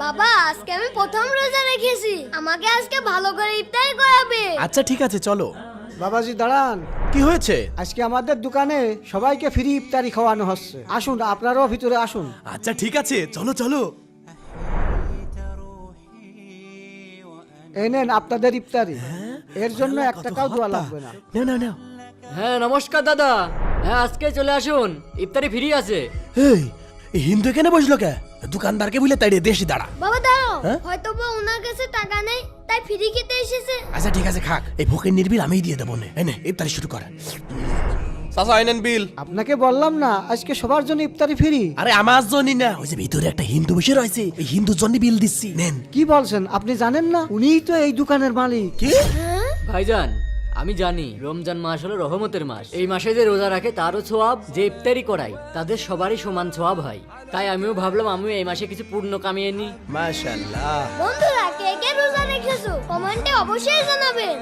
বাবা আজকে আমি প্রথম রোজা রেখেছি, আমাকে আজকে ভালো করে ইফতারি করাবে। আচ্ছা ঠিক আছে চলো। বাবাজি দাঁড়ান, কি হয়েছে? আজকে আমাদের দোকানে সবাইকে ফ্রি ইফতারি খাওয়ানো হচ্ছে। আসুন, আপনারাও ভিতরে আসুন। আচ্ছা ঠিক আছে চলো চলো। এই নেন আপনাদের ইফতারি। এর জন্য এক টাকাও দেওয়া লাগবে না। না না না। হ্যাঁ নমস্কার দাদা। হ্যাঁ আজকে চলে আসুন, ইফতারি ফ্রি আছে। এই হিন্দু এখানে বসলো কে? দোকানদারকে বুঝলে তাই দেশি দাঁড়া। বাবা দাঁড়াও, হ্যাঁ? হয়তো বা ওনার কাছে টাকা নেই তাই ফ্রি খেতে এসেছে। আচ্ছা ঠিক আছে খাক, এই ভোকের নির্বিল আমিই দিয়ে দেবো। এনে ইফতারি শুরু কর। চাচা আইনেন বিল। আপনাকে বললাম না আজকে সবার জন্য ইফতারি ফ্রি। আরে আমার জন্য না, ওই যে ভিতরে একটা হিন্দু বসে রয়েছে, এই হিন্দুর জন্য বিল দিচ্ছি। নেন। কি বলছেন? আপনি জানেন না উনিই তো এই দোকানের মালিক। কি? ভাইজান আমি জানি রমজান মাস হলো রহমতের মাস। এই মাসে যে রোজা রাখে তারও ছোয়াব, যে ইফতারি করায় তাদের সবারই সমান ছোয়াব হয়। তাই আমিও ভাবলাম আমিও এই মাসে কিছু পূর্ণ কামিয়ে নিই। মাশাআল্লাহ। বন্ধুরা কে কে রোজা রেখেছো কমেন্টে অবশ্যই জানাবেন।